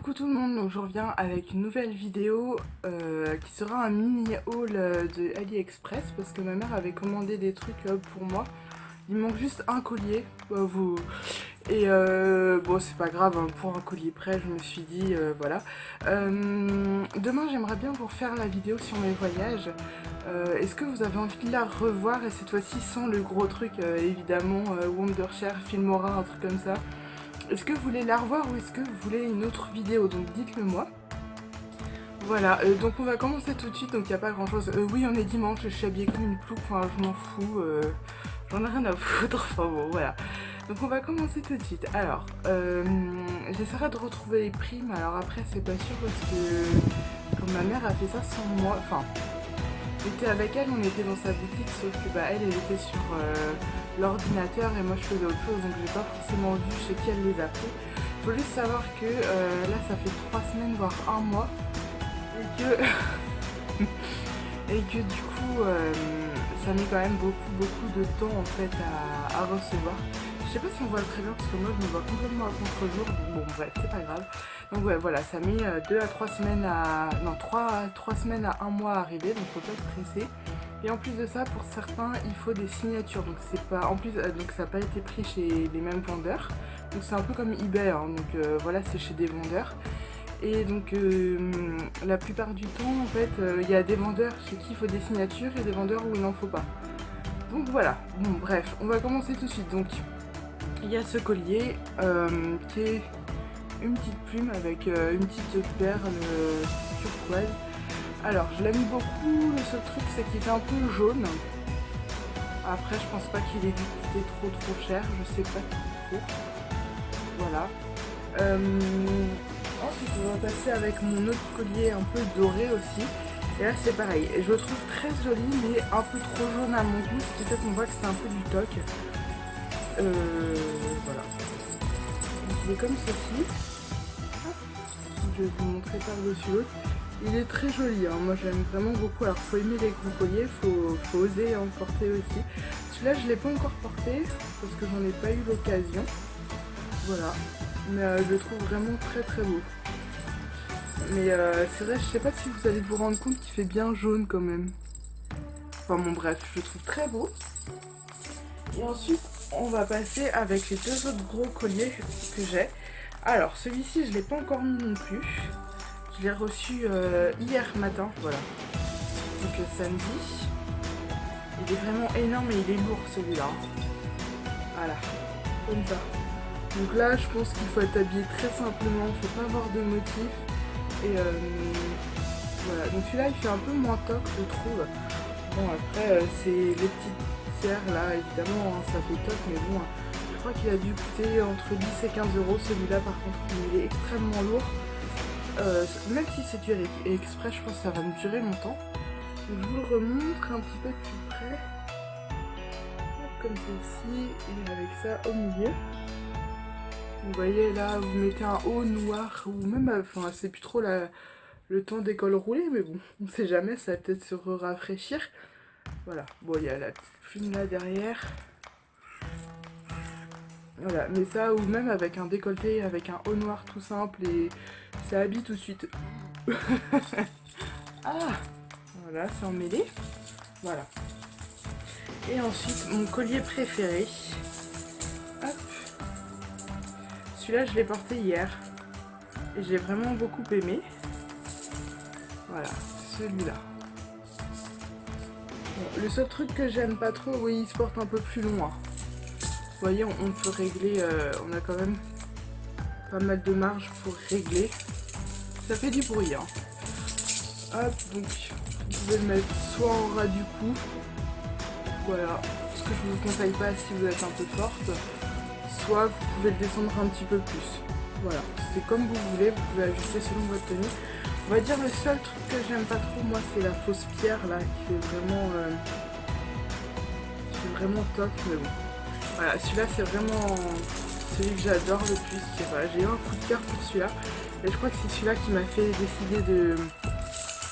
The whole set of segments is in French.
Coucou tout le monde, donc je reviens avec une nouvelle vidéo qui sera un mini haul de AliExpress parce que ma mère avait commandé des trucs pour moi. Il me manque juste un collier, et bon c'est pas grave, hein, pour un collier près je me suis dit voilà. Demain j'aimerais bien vous refaire la vidéo sur mes voyages. Est-ce que vous avez envie de la revoir et cette fois-ci sans le gros truc évidemment, Wondershare, Filmora, un truc comme ça. Est-ce que vous voulez la revoir ou est-ce que vous voulez une autre vidéo? Donc dites-le moi. Voilà, donc on va commencer tout de suite, donc il n'y a pas grand chose. Oui, on est dimanche, je suis habillée comme une plouc, enfin je m'en fous, j'en ai rien à foutre, enfin bon voilà. Donc on va commencer tout de suite. Alors, j'essaierai de retrouver les prix, mais alors après c'est pas sûr parce que comme ma mère a fait ça sans moi, enfin, j'étais avec elle, on était dans sa boutique, sauf que bah elle était sur l'ordinateur et moi je faisais autre chose, donc j'ai pas forcément vu chez qui elle les a pris. Faut juste savoir que là ça fait 3 semaines voire un mois et que et que du coup ça met quand même beaucoup de temps en fait à recevoir. Je sais pas si on voit très bien parce que moi je me vois complètement à contre-jour, bon bref c'est pas grave. Donc ouais voilà, ça met 2 à 3 semaines à... non 3 semaines à 1 mois à arriver, donc faut pas être pressé. Et en plus de ça, pour certains, il faut des signatures. Donc c'est pas, en plus, donc ça n'a pas été pris chez les mêmes vendeurs. Donc c'est un peu comme eBay, hein. Donc voilà, c'est chez des vendeurs. Et donc la plupart du temps, en fait, il y a des vendeurs chez qui il faut des signatures et des vendeurs où il n'en faut pas. Donc voilà. Bon bref, on va commencer tout de suite. Donc il y a ce collier qui est une petite plume avec une petite perle turquoise. Alors je l'aime beaucoup, le seul truc c'est qu'il est un peu jaune. Après je pense pas qu'il ait dû coûter trop cher, je sais pas trop. Voilà. Ensuite on va passer avec mon autre collier un peu doré aussi. Et là c'est pareil, je le trouve très joli mais un peu trop jaune à mon goût, ce qui fait qu'on voit que c'est un peu du toc. Voilà. Donc, il est comme ceci. Je vais vous montrer par-dessus l'autre. Il est très joli, hein. Moi j'aime vraiment beaucoup. Alors faut aimer les gros colliers, faut oser en porter aussi. Celui-là je ne l'ai pas encore porté parce que j'en ai pas eu l'occasion. Voilà, mais je le trouve vraiment très beau. Mais c'est vrai, je sais pas si vous allez vous rendre compte qu'il fait bien jaune quand même. Enfin bon bref, je le trouve très beau. Et ensuite on va passer avec les deux autres gros colliers que j'ai. Alors celui-ci je ne l'ai pas encore mis non plus. Je l'ai reçu hier matin, voilà. Donc samedi. Il est vraiment énorme et il est lourd celui-là. Voilà, comme ça. Donc là je pense qu'il faut être habillé très simplement, il ne faut pas avoir de motif. Et voilà, donc celui-là il fait un peu moins toc je trouve. Bon après c'est les petites pierres là évidemment, hein, ça fait toc mais bon, je crois qu'il a dû coûter entre 10 et 15 euros celui-là par contre, il est extrêmement lourd. Même si c'est du exprès, je pense que ça va me durer longtemps. Donc je vous le remontre un petit peu plus près. Comme ceci, et avec ça au milieu. Vous voyez là, vous mettez un haut noir, ou même, enfin c'est plus trop le temps d'école roulée, mais bon, on sait jamais, ça va peut-être se rafraîchir. Voilà, bon il y a la petite plume là derrière. Voilà, mais ça, ou même avec un décolleté, avec un haut noir tout simple, et ça habille tout de suite. Ah, voilà, c'est emmêlé. Voilà. Et ensuite, mon collier préféré. Hop. Celui-là, je l'ai porté hier. Et j'ai vraiment beaucoup aimé. Voilà, celui-là. Bon, le seul truc que j'aime pas trop, oui, il se porte un peu plus loin. Vous voyez, on peut régler, on a quand même pas mal de marge pour régler. Ça fait du bruit, hein. Hop, donc vous pouvez le mettre soit en ras du cou, voilà, ce que je vous conseille pas si vous êtes un peu forte, soit vous pouvez le descendre un petit peu plus. Voilà, c'est comme vous voulez, vous pouvez ajuster selon votre tenue. On va dire le seul truc que j'aime pas trop, moi, c'est la fausse pierre là, qui est vraiment toc, mais bon. Voilà, celui-là c'est vraiment celui que j'adore le plus. Voilà, j'ai eu un coup de cœur pour celui-là. Et je crois que c'est celui-là qui m'a fait décider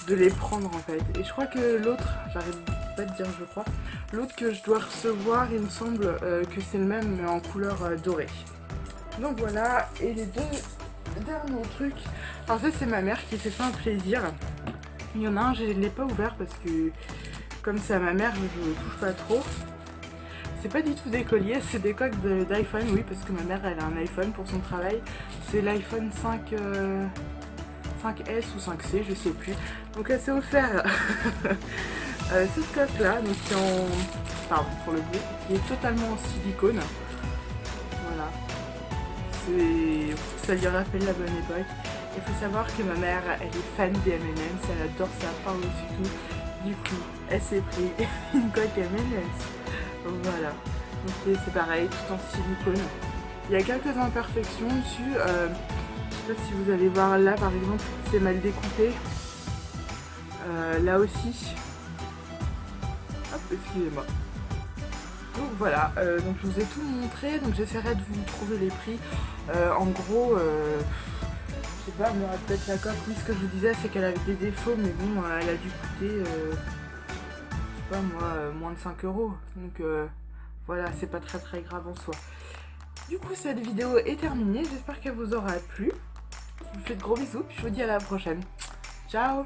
de les prendre en fait. Et je crois que l'autre, j'arrête pas de dire je crois, l'autre que je dois recevoir, il me semble que c'est le même mais en couleur dorée. Donc voilà, et les deux concerne le truc, alors ça c'est ma mère qui s'est fait un plaisir. Il y en a un, je ne l'ai pas ouvert parce que comme c'est à ma mère, je ne touche pas trop. C'est pas du tout des colliers, c'est des coques d'iPhone, oui, parce que ma mère elle a un iPhone pour son travail. C'est l'iPhone 5S ou 5C, je sais plus. Donc elle s'est offert cette coque là, donc qui est en... pardon pour le bruit, qui est totalement en silicone. Voilà. Ça lui rappelle la bonne époque. Il faut savoir que ma mère, elle est fan des M&M's, elle adore ça par-dessus tout. Du coup, elle s'est pris une coque M&M's. Voilà. Donc c'est pareil, tout en silicone. Il y a quelques imperfections dessus. Je sais pas si vous allez voir là par exemple, c'est mal découpé. Là aussi. Hop, excusez-moi. Donc voilà, donc je vous ai tout montré, donc j'essaierai de vous trouver les prix. En gros, je sais pas, moi peut-être la coque, oui ce que je vous disais c'est qu'elle avait des défauts, mais bon, elle a dû coûter, je sais pas moi, moins de 5 €. Donc voilà, c'est pas très grave en soi. Du coup cette vidéo est terminée, j'espère qu'elle vous aura plu. Je vous fais de gros bisous, puis je vous dis à la prochaine. Ciao!